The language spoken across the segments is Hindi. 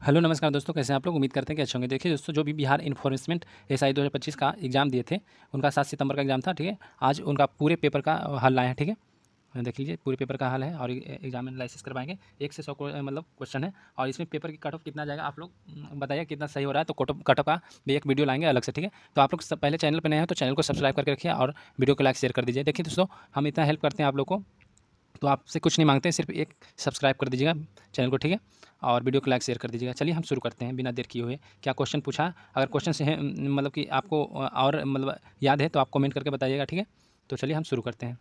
हेलो नमस्कार दोस्तों, कैसे हैं आप लोग। उम्मीद करते हैं कि अच्छे होंगे। देखिए दोस्तों, जो भी बिहार इन्फोर्समेंट एसआई 2025 का एग्ज़ाम दिए थे, उनका 7 सितंबर का एग्ज़ाम था। ठीक है, आज उनका पूरे पेपर का हल लाए हैं। ठीक है, देख लीजिए पूरे पेपर का हल है और एग्जाम एनालिसिस करवाएंगे। 1 से 100 मतलब क्वेश्चन है और इसमें पेपर की कट ऑफ कितना जाएगा आप लोग बताइए, कितना सही हो रहा है। तो कट ऑफ का भी एक वीडियो लाएंगे अलग से। ठीक है, तो आप लोग पहले चैनल पर नए हैं तो चैनल को सब्सक्राइब करके रखिए और वीडियो को लाइक शेयर कर दीजिए। देखिए दोस्तों, हम इतना हेल्प करते हैं आप लोग को, तो आपसे कुछ नहीं मांगते हैं, सिर्फ एक सब्सक्राइब कर दीजिएगा चैनल को। ठीक है, और वीडियो को लाइक शेयर कर दीजिएगा। चलिए हम शुरू करते हैं बिना देर किए हुए। क्या क्वेश्चन पूछा है, अगर क्वेश्चन से है मतलब कि आपको और मतलब याद है तो आप कमेंट करके बताइएगा। ठीक है, तो चलिए हम शुरू करते हैं।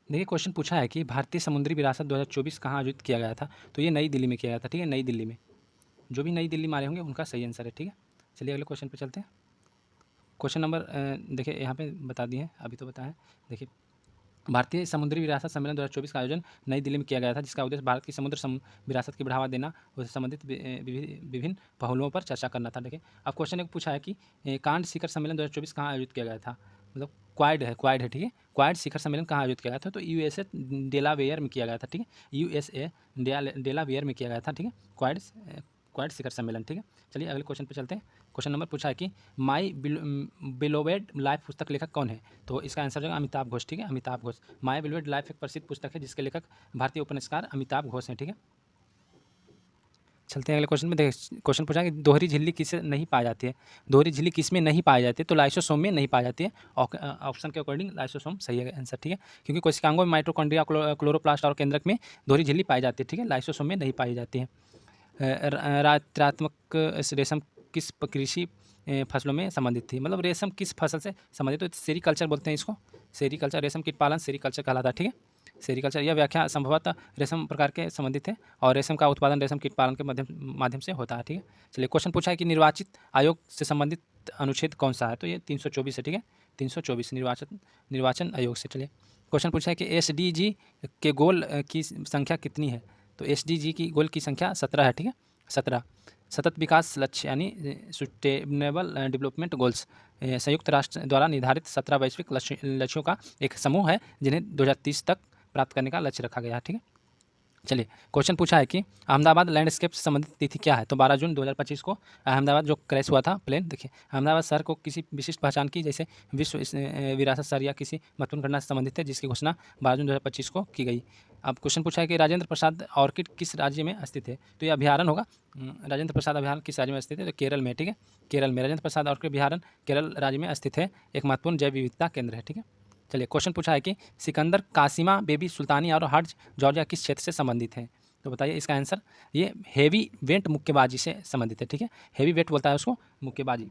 देखिए क्वेश्चन पूछा है कि भारतीय समुद्री विरासत 2024 कहाँ आयोजित किया गया था। तो ये नई दिल्ली में किया गया था। ठीक है, नई दिल्ली में। जो भी नई दिल्ली में आ रहे होंगे उनका सही आंसर है। ठीक है, चलिए अगले क्वेश्चन पर चलते हैं। क्वेश्चन नंबर देखिए यहाँ पे बता दिए हैं, अभी तो बताएं। देखिए, भारतीय समुद्री विरासत सम्मेलन 2024 का आयोजन नई दिल्ली में किया गया था, जिसका उद्देश्य भारत की विरासत की बढ़ावा देना, उससे संबंधित विभिन्न पहलुओं पर चर्चा करना था। देखिए, अब क्वेश्चन एक पूछा है कि कांड शिखर सम्मेलन 2024 कहाँ आयोजित किया गया था। मतलब क्वाड है। ठीक है, क्वाड शिखर सम्मेलन कहाँ आयोजित किया गया था। तो यूएसए डेलावेयर में किया गया था। ठीक है, यूएसए डेलावेयर में किया गया था। ठीक है, क्वाड शिखर सम्मेलन। ठीक है, चलिए अगले क्वेश्चन पर चलते हैं। क्वेश्चन नंबर पूछा है कि माई बिलोवेड लाइफ पुस्तक लेखक कौन है। तो इसका आंसर होगा अमिताभ घोष। ठीक है, अमिताभ घोष। माई बिलोवेड लाइफ एक प्रसिद्ध पुस्तक है जिसके लेखक भारतीय उपन्यासकार अमिताभ घोष हैं। ठीक है, चलते हैं अगले क्वेश्चन में। देखिए क्वेश्चन पूछा है कि दोहरी झिल्ली किस नहीं पाई जाती है। दोहरी झिल्ली किस में नहीं पाई जाती है। तो लाइसोसोम में नहीं पाई जाती है। ऑप्शन के अकॉर्डिंग लाइसोसोम सही है आंसर। ठीक है, क्योंकि कोशिकांगों में माइटोकॉन्ड्रिया, क्लोरोप्लास्ट और केंद्रक में दोहरी झिल्ली पाई जाती है। ठीक है, लाइसोसोम में नहीं पाई जाती है। रात्रात्मक रेशम किस कृषि फसलों में संबंधित थी। मतलब रेशम किस फसल से संबंधित, तो सेरीकल्चर बोलते हैं इसको। सेरीकल्चर, रेशम कीट पालन सेरीकल्चर कहलाता है। ठीक है, सेरीकल्चर। यह व्याख्या संभवतः रेशम प्रकार के संबंधित है और रेशम का उत्पादन रेशम कीट पालन के माध्यम से होता है। ठीक है, चलिए क्वेश्चन पूछा है कि निर्वाचित आयोग से संबंधित अनुच्छेद कौन सा है। तो ये 324 है। ठीक है, 324 निर्वाचन आयोग से। चलिए क्वेश्चन पूछा है कि एसडीजी के गोल की संख्या कितनी है। तो एसडीजी की गोल की संख्या 17 है। ठीक है, 17 सतत विकास लक्ष्य यानी सस्टेनेबल डेवलपमेंट गोल्स संयुक्त राष्ट्र द्वारा निर्धारित 17 वैश्विक लक्ष्यों का एक समूह है जिन्हें 2030 तक प्राप्त करने का लक्ष्य रखा गया है। ठीक है, चलिए क्वेश्चन पूछा है कि अहमदाबाद लैंडस्केप से संबंधित तिथि क्या है। तो 12 जून 2025 को अहमदाबाद जो क्रैश हुआ था प्लेन। देखिए, अहमदाबाद शहर को किसी विशिष्ट पहचान की, जैसे विश्व विरासत शहर या किसी महत्वपूर्ण घटना से संबंधित है, जिसकी घोषणा 12 जून 2025 को की गई। अब क्वेश्चन पूछा है कि राजेंद्र प्रसाद ऑर्किड किस राज्य में स्थित है। तो ये अभ्यारण्य होगा। राजेंद्र प्रसाद अभ्यारण्य किस राज्य में स्थित है। तो केरल में। ठीक है, केरल में राजेंद्र प्रसाद ऑर्किड अभ्यारण्य केरल राज्य में स्थित है, एक महत्वपूर्ण जैव विविधता केंद्र है। ठीक है, चलिए क्वेश्चन पूछा है कि सिकंदर कासिमा बेबी सुल्तानी और हर्ज जॉर्जिया किस क्षेत्र से संबंधित है। तो बताइए इसका आंसर। ये हेवी वेट मुक्केबाजी से संबंधित है। ठीक है, हेवी वेट बोलता है उसको, मुक्केबाजी।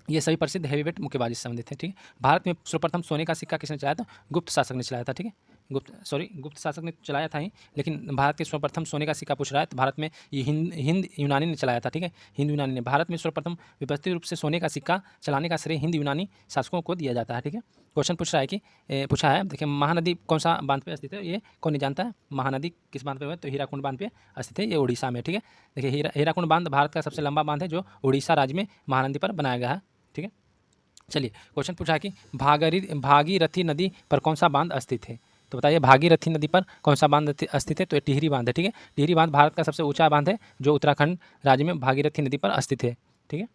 ये सभी प्रसिद्ध हेवी वेट मुक्केबाजी से संबंधित है। ठीक है, भारत में सर्वप्रथम सोने का सिक्का किसने चलाया था। गुप्त शासक ने चलाया था। ठीक है, गुप्त शासक ने चलाया था ही, लेकिन भारत के सर्वप्रथम सोने का सिक्का पूछ रहा है तो भारत में ये हिंद यूनानी ने चलाया था। ठीक है, हिंद यूनानी ने। भारत में सर्वप्रथम व्यवस्थित रूप से सोने का सिक्का चलाने का श्रेय हिंद यूनानी शासकों को दिया जाता है। ठीक है, क्वेश्चन पूछ रहा है कि पूछा है, देखिए महानदी कौन सा बांध पे स्थित है। ये कौन नहीं जानता है महानदी किस बांध पे है। तो हीराकुंड बांध पे स्थित है, ये उड़ीसा में। ठीक है, देखिए हीराकुंड बांध भारत का सबसे लंबा बांध है जो उड़ीसा राज्य में महानदी पर बनाया गया है। ठीक है, चलिए क्वेश्चन पूछा है कि भागीरथी नदी पर कौन सा बांध स्थित है। तो बताइए भागीरथी नदी पर कौन सा बांध स्थित है। तो ये टिहरी बांध है। ठीक है, टिहरी बांध भारत का सबसे ऊंचा बांध है जो उत्तराखंड राज्य में भागीरथी नदी पर स्थित है। ठीक है,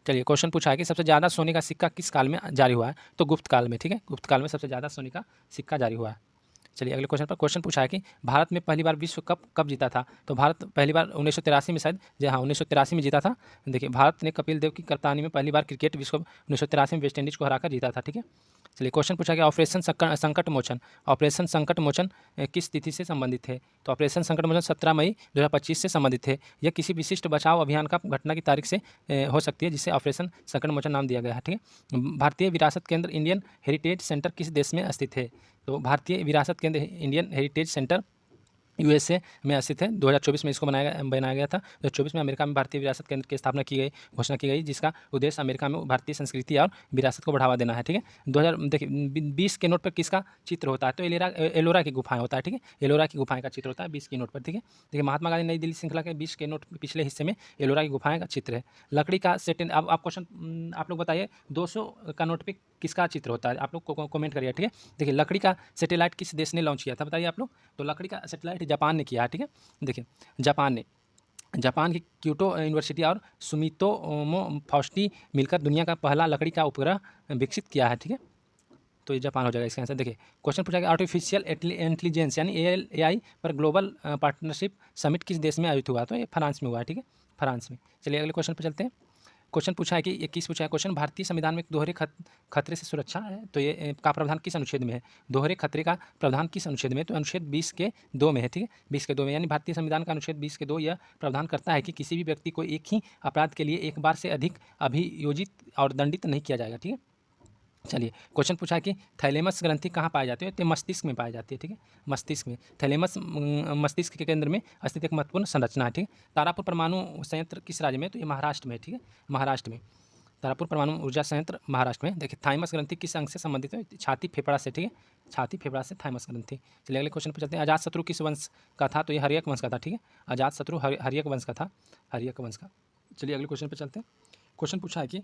चलिए क्वेश्चन पूछा है कि सबसे ज़्यादा सोने का सिक्का किस काल में जारी हुआ है। तो गुप्त काल में। ठीक है, गुप्त काल में सबसे ज़्यादा सोने का सिक्का जारी हुआ है। चलिए अगले क्वेश्चन पर क्वेश्चन पूछा है कि भारत में पहली बार विश्व कप कब जीता था। तो भारत पहली बार 1983 में, शायद जी हाँ 1983 में जीता था। देखिए भारत ने कपिल देव की कप्तानी में पहली बार क्रिकेट विश्व कप 1983 में वेस्ट इंडीज़ को हराकर जीता था। ठीक है, चलिए क्वेश्चन पूछा गया ऑपरेशन संकट मोचन किस तिथि से संबंधित है। तो ऑपरेशन संकट मोचन 17 मई 2025 से संबंधित है। यह किसी विशिष्ट बचाव अभियान का घटना की तारीख से हो सकती है, जिसे ऑपरेशन संकट मोचन नाम दिया गया है। ठीक है, भारतीय विरासत केंद्र इंडियन हेरिटेज सेंटर किस देश में स्थित है। तो भारतीय विरासत केंद्र इंडियन हेरिटेज सेंटर यूएसए में स्थित है। 2024 में इसको बनाया गया था। 2024 में अमेरिका में भारतीय विरासत केंद्र की स्थापना की गई, घोषणा की गई, जिसका उद्देश्य अमेरिका में भारतीय संस्कृति और विरासत को बढ़ावा देना है। ठीक है, 2000 देखिए 20 के नोट पर किसका चित्र होता है। तो एलोरा की गुफाएं होता है। ठीक है, एलोरा की गुफाएं का चित्र होता है 20 के नोट पर। ठीक है, देखिए महात्मा गांधी नई दिल्ली श्रृंखला के 20 के नोट पिछले हिस्से में एलोरा की गुफाएं का चित्र है। लकड़ी का सेट। अब आप क्वेश्चन आप लोग बताइए 200 का नोट पर किसका चित्र होता है। आप लोग कमेंट करिए। ठीक है, देखिए लकड़ी का सैटेलाइट किस देश ने लॉन्च किया था बताइए आप लोग। तो लकड़ी का सैटेलाइट जापान ने किया है। ठीक है, देखिए जापान ने जापान की क्योटो यूनिवर्सिटी और सुमितोमो फाउस्टी मिलकर दुनिया का पहला लकड़ी का उपग्रह विकसित किया है, ठीक है। तो ये जापान हो जाएगा इसका आंसर। देखिए क्वेश्चन पूछा गया आर्टिफिशियल इंटेलिजेंस यानी एआई पर ग्लोबल पार्टनरशिप समिट किस देश में आयोजित हुआ? तो ये फ्रांस में हुआ है, ठीक है, फ्रांस में। चलिए अगले क्वेश्चन पर चलते हैं। क्वेश्चन पूछा है कि 21 पूछा है क्वेश्चन, भारतीय संविधान में दोहरे खतरे से सुरक्षा है, तो ये का प्रावधान किस अनुच्छेद में है? दोहरे खतरे का प्रावधान किस अनुच्छेद में? तो अनुच्छेद 20 के 2 में है, ठीक है, 20 के 2 में। यानी भारतीय संविधान का अनुच्छेद 20 के 2 यह प्रावधान करता है कि किसी भी व्यक्ति को एक ही अपराध के लिए एक बार से अधिक अभियोजित और दंडित नहीं किया जाएगा, ठीक है। चलिए क्वेश्चन पूछा है कि थैलेमस ग्रंथि कहाँ पाई जाती है? तो मस्तिष्क में पाई जाती है, ठीक है, मस्तिष्क में। थैलेमस मस्तिष्क के केंद्र में स्थित एक महत्वपूर्ण संरचना है, ठीक है। तारापुर परमाणु संयंत्र किस राज्य में? तो ये महाराष्ट्र में, ठीक है, महाराष्ट्र में। तारापुर परमाणु ऊर्जा संयंत्र महाराष्ट्र में। देखिए थाइमस ग्रंथि किस अंग से संबंधित है? छाती फेफड़ा से, ठीक है, छाती फेफड़ा से थाइमस ग्रंथि। चलिए अगले क्वेश्चन पर चलते हैं। अजातशत्रु किस वंश का था? तो ये हर्यक वंश का था, ठीक है, अजातशत्रु हर्यक वंश का था, हर्यक वंश का। चलिए अगले क्वेश्चन पर चलते हैं। क्वेश्चन पूछा है कि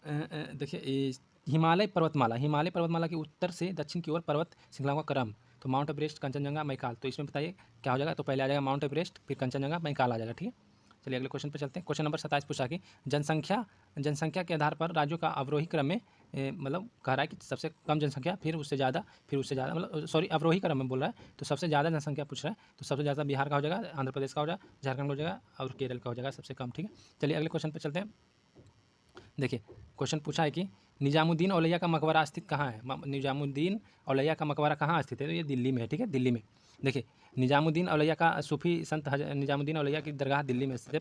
देखिए हिमालय पर्वतमाला की उत्तर से दक्षिण की ओर पर्वत श्रृंखलाओं का क्रम, तो माउंट एवरेस्ट, कंचनजंगा, मैकाल। तो इसमें बताइए क्या हो जाएगा? तो पहले आ जाएगा माउंट एवरेस्ट, फिर कंचनजंगा, मैकाल आ जाएगा, ठीक है। चलिए अगले क्वेश्चन पर चलते हैं। क्वेश्चन नंबर 27 पूछा कि जनसंख्या के आधार पर राज्यों का अवरोही क्रम में मतलब कह रहा है कि सबसे कम जनसंख्या, फिर उससे ज़्यादा, मतलब सॉरी अवरोही क्रम में बोल रहा है, तो सबसे ज़्यादा जनसंख्या पूछ रहा है, तो सबसे ज़्यादा बिहार का हो जाएगा, आंध्र प्रदेश का हो जाएगा, झारखंड हो जाएगा और केरल का हो जाएगा सबसे कम, ठीक है। चलिए अगले क्वेश्चन पर चलते हैं। देखिए क्वेश्चन पूछा है कि निजामुद्दीन औलैया का मकबरा स्थित कहाँ है? निजामुद्दीन औलैया का मकबरा कहाँ स्थित है? तो ये दिल्ली में है, ठीक है, दिल्ली में। देखिए निजामुद्दीन औलैया का सूफी संत निजामुद्दीन औलैया की दरगाह दिल्ली में स्थित है।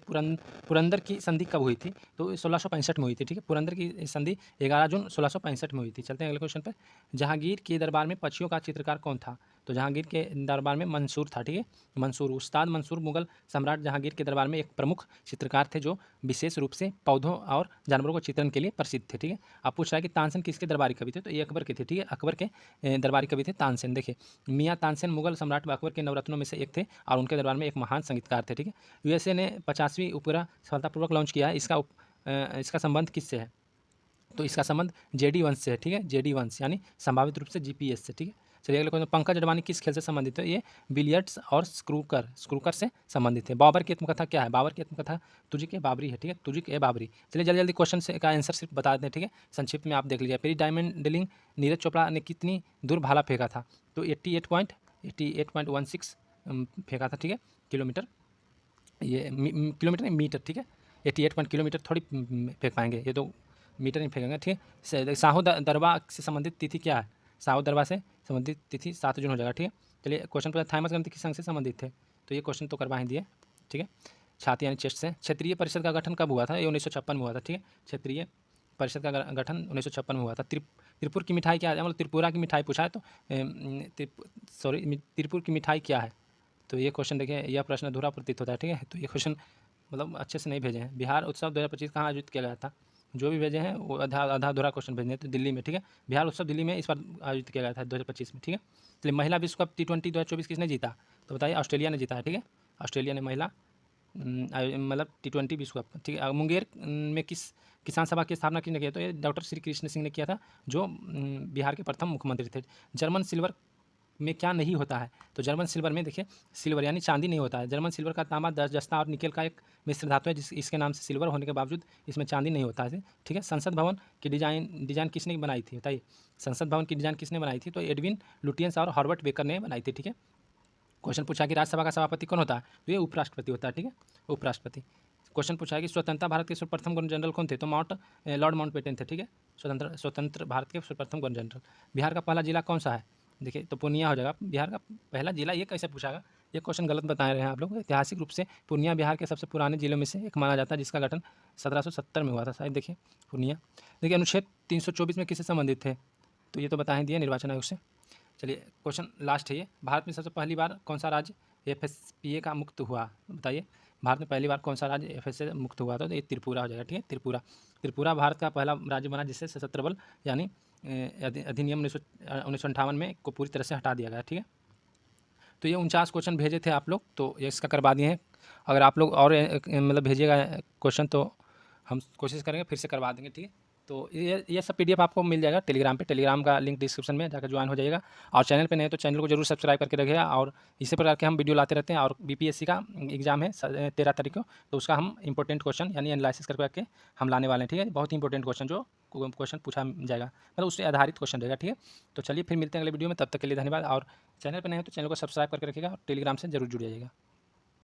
पुरंदर की संधि कब हुई थी? तो 1665 में हुई थी, ठीक है, पुरंदर की संधि 11 जून 1665 में हुई थी। चलते हैं अगले क्वेश्चन पर। जहांगीर के दरबार में पक्षियों का चित्रकार कौन था? तो जहांगीर के दरबार में मंसूर था, ठीक है, मंसूर, उस्ताद मंसूर मुगल सम्राट जहांगीर के दरबार में एक प्रमुख चित्रकार थे जो विशेष रूप से पौधों और जानवरों को चित्रण के लिए प्रसिद्ध थे, ठीक है। आप पूछ रहा है कि तानसेन किसके दरबारी कवि थे? तो ये अकबर के थे, ठीक है, अकबर के दरबारी कवि थे तानसेन। देखिए मियाँ तानसेन मुगल सम्राट अकबर के नवरत्नों में से एक थे और उनके दरबार में एक महान संगीतकार थे, ठीक है। यूएसए ने 50वीं उपग्रह सफलतापूर्वक लॉन्च किया है, इसका संबंध किससे है? तो इसका संबंध जेडी वंश से है, ठीक है, जेडी वंश यानी संभावित रूप से जीपीएस से, ठीक है। चलिए अगले क्वेश्चन, पंकज अडवाणी किस खेल से संबंधित है? ये बिलियर्ड्स और स्क्रूकर से संबंधित है। बाबर की आत्मकथा क्या है? बाबर की आत्मकथा तुजिक ए बाबरी है, ठीक है, तुजिक ए बाबरी। चलिए जल्दी जल्दी क्वेश्चन से का आंसर सिर्फ बता देते हैं, ठीक है, संक्षिप्त में आप देख लीजिए। पेरी डायमंड ड्रिलिंग नीरज चोपड़ा ने कितनी दूर भाला फेंका था? तो 88.16 फेंका था, ठीक है, किलोमीटर, ये किलोमीटर नहीं मीटर, ठीक है, 88 किलोमीटर थोड़ी फेंक पाएंगे, ये तो मीटर नहीं फेंकेंगे, ठीक है। साहो दरबार से संबंधित तिथि क्या है? साहो दरबार से संबंधित तिथि 7 जून हो जाएगा, ठीक है। चलिए क्वेश्चन पूछा थाइमस ग्रंथि किस संघ से संबंधित थे? तो ये क्वेश्चन तो करवा ही दिए, ठीक है, छाती यानी चेस्ट से। क्षेत्रीय परिषद का गठन कब हुआ था? ये 1956 में हुआ था, ठीक है, क्षेत्रीय परिषद का गठन 1956 में हुआ था। त्रिपुर की मिठाई क्या है? मतलब त्रिपुरा की मिठाई पूछा है, तो त्रिपुर की मिठाई क्या है? तो ये क्वेश्चन देखिए, यह प्रश्न अधूरा प्रतीत होता है, ठीक है, तो ये क्वेश्चन मतलब अच्छे से नहीं भेजे हैं। बिहार उत्सव 2025 कहाँ आयोजित किया गया था? जो भी भेजे हैं वो आधा अधूरा क्वेश्चन भेजने, तो दिल्ली में, ठीक है, बिहार उत्सव दिल्ली में इस बार आयोजित किया गया था 2025 में, ठीक है। चलिए महिला विश्व कप T20 2024 किसने जीता? तो बताइए ऑस्ट्रेलिया ने जीता है, ठीक है, ऑस्ट्रेलिया ने महिला मतलब T20 विश्व कप, ठीक है। मुंगेर में किस किसान सभा की स्थापना किसने किया? तो ये डॉक्टर श्री कृष्ण सिंह ने किया था, जो बिहार के प्रथम मुख्यमंत्री थे। जर्मन सिल्वर में क्या नहीं होता है? तो जर्मन सिल्वर में देखिए सिल्वर यानी चांदी नहीं होता है। जर्मन सिल्वर का तांबा, जस्ता और निकेल का एक मिश्र धातु है, इसके नाम से सिल्वर होने के बावजूद इसमें चांदी नहीं होता है, ठीक है। संसद भवन की डिज़ाइन किसने बनाई थी? बताइए संसद भवन की डिज़ाइन किसने बनाई थी? तो एडविन लुटियंस और हॉर्बर्ट बेकर ने बनाई थी, ठीक है। क्वेश्चन पूछा कि राज्यसभा का सभापति कौन होता है? तो ये उपराष्ट्रपति होता है, ठीक है, उपराष्ट्रपति। क्वेश्चन पूछा है कि स्वतंत्रता भारत के सर्वप्रथम गवर्नर जनरल कौन थे? तो लॉर्ड माउंटबेटन थे, ठीक है, स्वतंत्र भारत के सर्वप्रथम गवर्नर जनरल। बिहार का पहला जिला कौन सा है? देखिए तो पूर्णिया हो जाएगा बिहार का पहला जिला। ये कैसे पूछागा? ये क्वेश्चन गलत बता रहे हैं आप लोग। ऐतिहासिक रूप से पूर्णिया बिहार के सबसे पुराने जिलों में से एक माना जाता है, जिसका गठन 1770 में हुआ था शायद। देखिए पूर्णिया। देखिए अनुच्छेद 324 में किससे संबंधित है? तो ये तो बता ही दिया, निर्वाचन आयोग से। चलिए क्वेश्चन लास्ट है ये, भारत में सबसे पहली बार कौन सा राज्य FSPA का मुक्त हुआ? बताइए भारत में पहली बार कौन सा राज्य FSA से मुक्त हुआ था? तो ये त्रिपुरा हो जाएगा, ठीक है, त्रिपुरा भारत का पहला राज्य बना जिससे सशस्त्र बल यानी अधिनियम 1958 में को पूरी तरह से हटा दिया गया, ठीक है। तो ये 49 क्वेश्चन भेजे थे आप लोग, तो ये इसका करवा दिए हैं। अगर आप लोग और मतलब भेजिएगा क्वेश्चन तो हम कोशिश करेंगे फिर से करवा देंगे, ठीक है। तो ये सब PDF आपको मिल जाएगा टेलीग्राम पे। टेलीग्राम का लिंक डिस्क्रिप्शन में जाकर ज्वाइन हो जाइएगा। और चैनल पे नए तो चैनल को जरूर सब्सक्राइब करके रखिएगा। और इसी प्रकार के हम वीडियो लाते रहते हैं। और BPSC का एग्जाम है 13 तारीख को, तो उसका हम इंपॉर्टेंट क्वेश्चन यानी एनालिसिस करके हम लाने वाले हैं, ठीक है। बहुत ही इंपॉर्टेंट क्वेश्चन जो क्वेश्चन पूछा जाएगा, मतलब उससे आधारित क्वेश्चन रहेगा, ठीक है। तो चलिए फिर मिलते हैं अगले वीडियो में, तब तक के लिए धन्यवाद। और चैनल पर नए हो तो चैनल को सब्सक्राइब करके रखिएगा और टेलीग्राम से जरूर जुड़ जाइएगा।